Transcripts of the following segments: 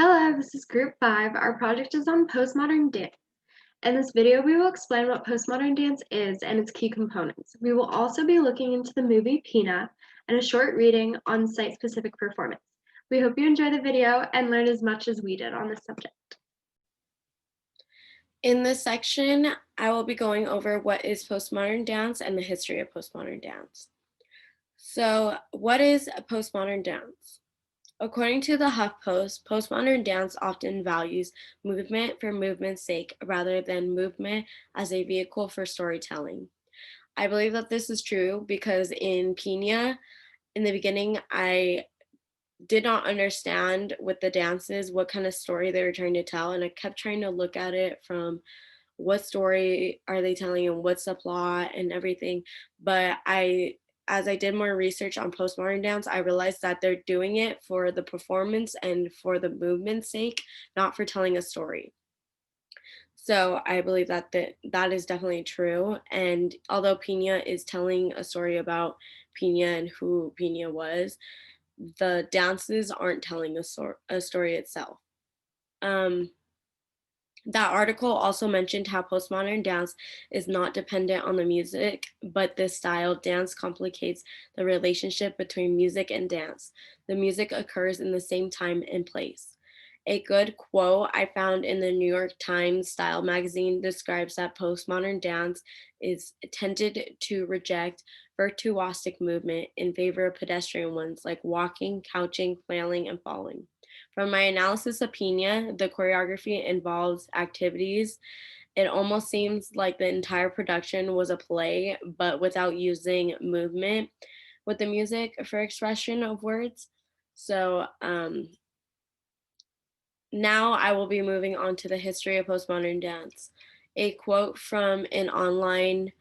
Hello, this is Group 5. Our project is on postmodern dance. In this video, we will explain what postmodern dance is and its key components. We will also be looking into the movie Pina and a short reading on site-specific performance. We hope you enjoy the video and learn as much as we did on this subject. In this section, I will be going over what is postmodern dance and the history of postmodern dance. So, what is postmodern dance? According to the HuffPost, postmodern dance often values movement for movement's sake rather than movement as a vehicle for storytelling. I believe that this is true because in Pina, in the beginning, I did not understand with the dances what kind of story they were trying to tell, and I kept trying to look at it from what story are they telling and what's the plot and everything. But as I did more research on postmodern dance, I realized that they're doing it for the performance and for the movement's sake, not for telling a story. So I believe that that is definitely true. And although Pina is telling a story about Pina and who Pina was, the dances aren't telling a story itself. That article also mentioned how postmodern dance is not dependent on the music, but this style dance complicates the relationship between music and dance. The music occurs in the same time and place. A good quote I found in the New York Times Style magazine describes that postmodern dance is tended to reject virtuosic movement in favor of pedestrian ones like walking, couching, flailing, and falling. From my analysis of Pina, the choreography involves activities. It almost seems like the entire production was a play, but without using movement with the music for expression of words. So now I will be moving on to the history of postmodern dance. A quote from an online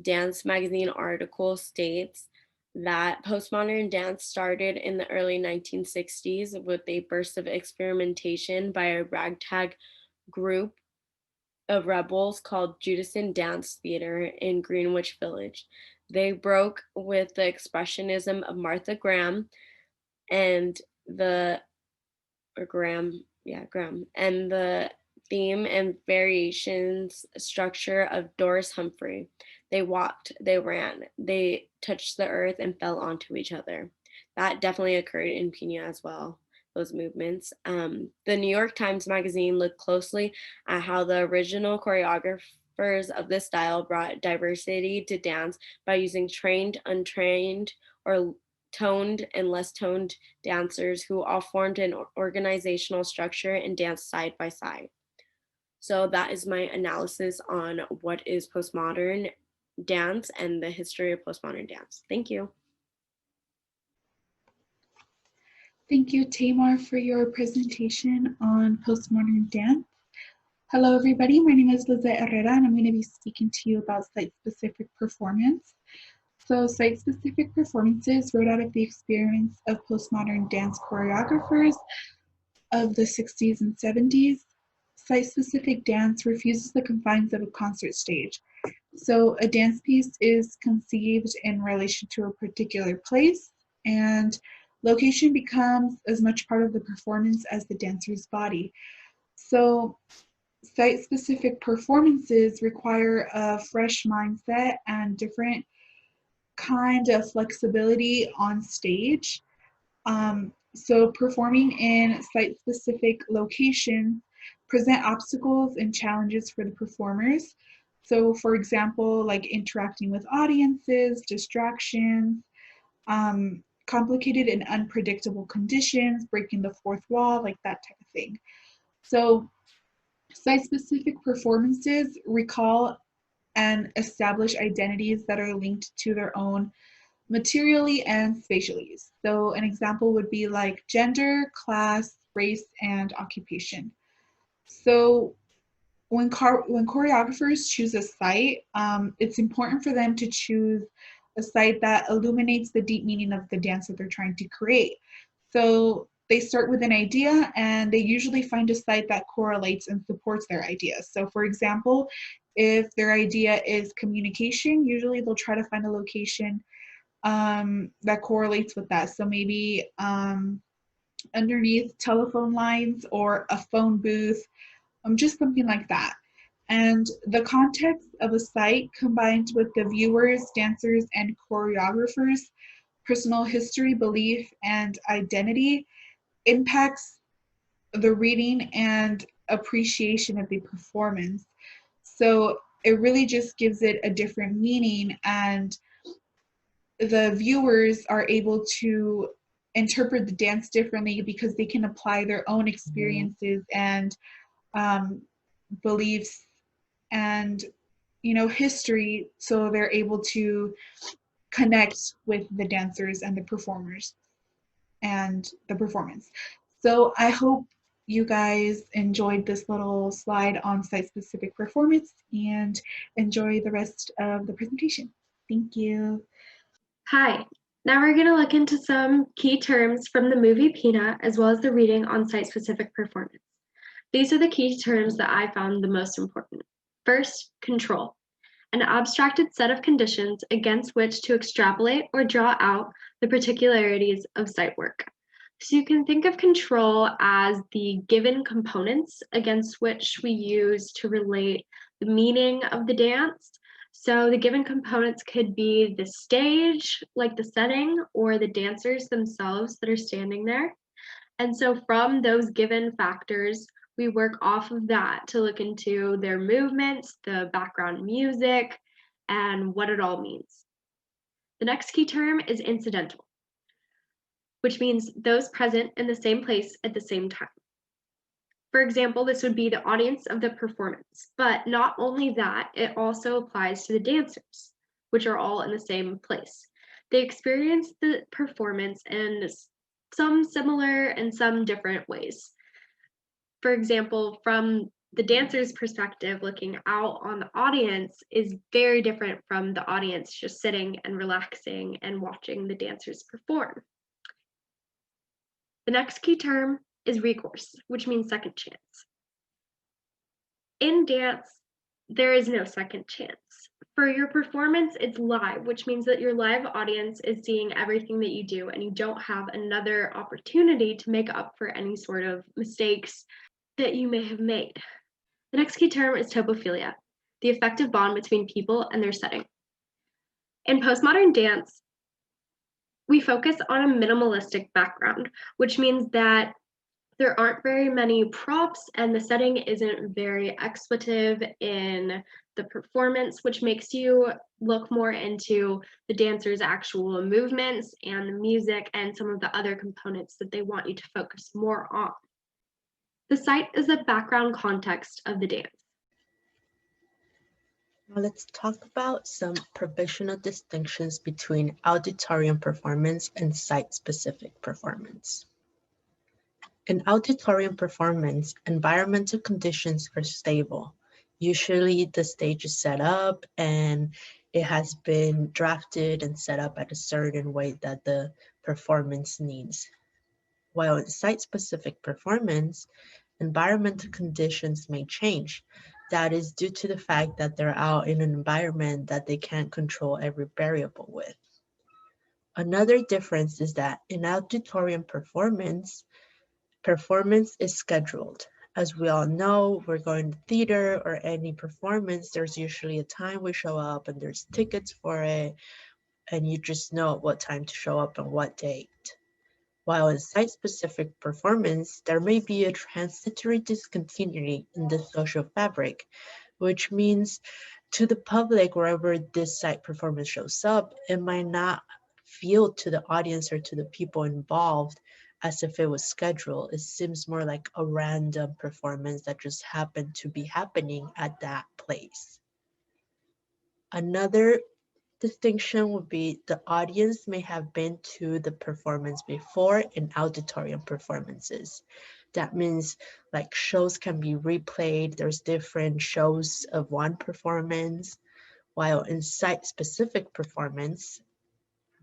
dance magazine article states that postmodern dance started in the early 1960s with a burst of experimentation by a ragtag group of rebels called Judison Dance Theater in Greenwich Village. They broke with the expressionism of Martha Graham and the Graham and the theme and variations structure of Doris Humphrey. They walked, they ran, they touched the earth and fell onto each other. That definitely occurred in Pina as well, those movements. The New York Times Magazine looked closely at how the original choreographers of this style brought diversity to dance by using trained, untrained, or toned and less toned dancers who all formed an organizational structure and danced side by side. So that is my analysis on what is postmodern dance and the history of postmodern dance. Thank you. Thank you, Tamar, for your presentation on postmodern dance. Hello, everybody. My name is Lizette Herrera, and I'm going to be speaking to you about site-specific performance. So site-specific performances wrote out of the experience of postmodern dance choreographers of the 60s and 70s. Site-specific dance refuses the confines of a concert stage. So a dance piece is conceived in relation to a particular place, and location becomes as much part of the performance as the dancer's body. So site-specific performances require a fresh mindset and different kind of flexibility on stage. So performing in site-specific locations present obstacles and challenges for the performers. So for example, like interacting with audiences, distractions, complicated and unpredictable conditions, breaking the fourth wall, like that type of thing. So site-specific performances recall and establish identities that are linked to their own materially and spatially. So an example would be like gender, class, race, and occupation. So when choreographers choose a site, it's important for them to choose a site that illuminates the deep meaning of the dance that they're trying to create. So they start with an idea, and they usually find a site that correlates and supports their idea. So for example, if their idea is communication, usually they'll try to find a location that correlates with that. So maybe underneath telephone lines or a phone booth, just something like that. And the context of a site combined with the viewers, dancers, and choreographers' personal history, belief, and identity impacts the reading and appreciation of the performance. So it really just gives it a different meaning, and the viewers are able to interpret the dance differently because they can apply their own experiences and um, beliefs and history, so they're able to connect with the dancers and the performers and the performance. So I hope you guys enjoyed this little slide on site-specific performance and enjoy the rest of the presentation. Thank you. Hi, now we're going to look into some key terms from the movie Peanut, as well as the reading on site-specific performance. These are the key terms that I found the most important. First, control, an abstracted set of conditions against which to extrapolate or draw out the particularities of site work. So you can think of control as the given components against which we use to relate the meaning of the dance. So the given components could be the stage, like the setting, or the dancers themselves that are standing there. And so from those given factors, we work off of that to look into their movements, the background music, and what it all means. The next key term is incidental, which means those present in the same place at the same time. For example, this would be the audience of the performance, but not only that, it also applies to the dancers, which are all in the same place. They experience the performance in some similar and some different ways. For example, from the dancer's perspective, looking out on the audience is very different from the audience just sitting and relaxing and watching the dancers perform. The next key term is recourse, which means second chance. In dance, there is no second chance. For your performance, it's live, which means that your live audience is seeing everything that you do, and you don't have another opportunity to make up for any sort of mistakes that you may have made. The next key term is topophilia, the affective bond between people and their setting. In postmodern dance, we focus on a minimalistic background, which means that there aren't very many props and the setting isn't very expletive in the performance, which makes you look more into the dancer's actual movements and the music and some of the other components that they want you to focus more on. The site is the background context of the dance. Now let's talk about some provisional distinctions between auditorium performance and site-specific performance. In auditorium performance, environmental conditions are stable. Usually the stage is set up and it has been drafted and set up at a certain way that the performance needs. While in site-specific performance, environmental conditions may change. That is due to the fact that they're out in an environment that they can't control every variable with. Another difference is that in auditorium performance is scheduled. As we all know, we're going to theater or any performance, there's usually a time we show up and there's tickets for it, and you just know what time to show up and what date. While in site-specific performance, there may be a transitory discontinuity in the social fabric, which means to the public, wherever this site performance shows up, it might not feel to the audience or to the people involved as if it was scheduled. It seems more like a random performance that just happened to be happening at that place. Another distinction would be the audience may have been to the performance before in auditorium performances. That means like shows can be replayed. There's different shows of one performance, while in site-specific performance,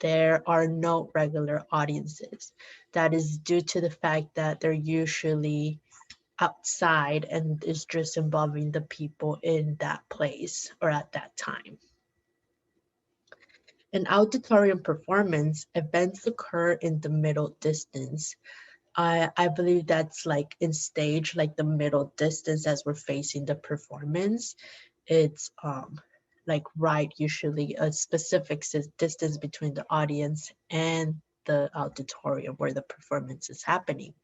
there are no regular audiences. That is due to the fact that they're usually outside and is just involving the people in that place or at that time. In auditorium performance, events occur in the middle distance. I believe that's like in stage, like the middle distance as we're facing the performance. It's like right, usually a specific distance between the audience and the auditorium where the performance is happening.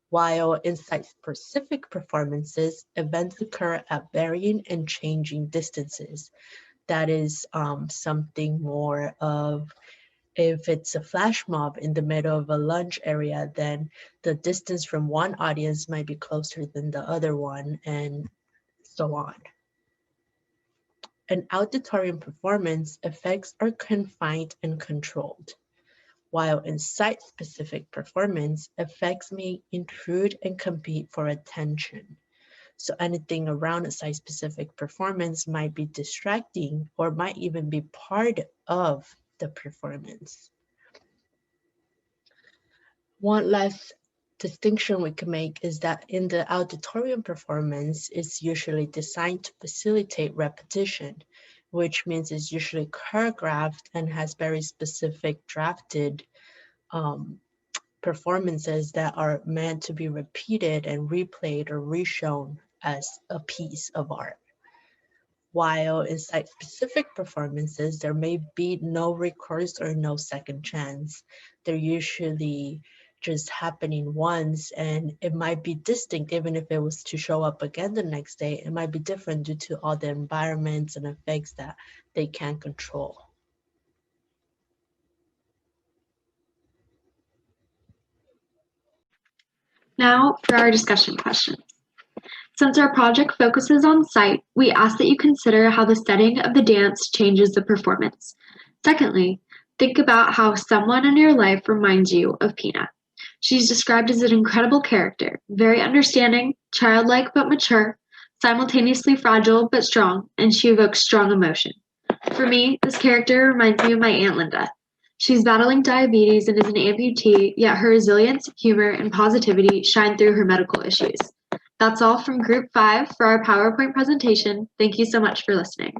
While in site-specific performances, events occur at varying and changing distances. That is something more of, if it's a flash mob in the middle of a lunch area, then the distance from one audience might be closer than the other one, and so on. An auditorium performance, effects are confined and controlled, while in site-specific performance, effects may intrude and compete for attention. So anything around a site-specific performance might be distracting or might even be part of the performance. One last distinction we can make is that in the auditorium performance, it's usually designed to facilitate repetition, which means it's usually choreographed and has very specific drafted performances that are meant to be repeated and replayed or reshown as a piece of art. While in site-specific performances, there may be no recourse or no second chance. They're usually just happening once, and it might be distinct even if it was to show up again the next day. It might be different due to all the environments and effects that they can't control. Now for our discussion questions. Since our project focuses on sight, we ask that you consider how the setting of the dance changes the performance. Secondly, think about how someone in your life reminds you of Pina. She's described as an incredible character, very understanding, childlike but mature, simultaneously fragile but strong, and she evokes strong emotion. For me, this character reminds me of my Aunt Linda. She's battling diabetes and is an amputee, yet her resilience, humor, and positivity shine through her medical issues. That's all from Group 5 for our PowerPoint presentation. Thank you so much for listening.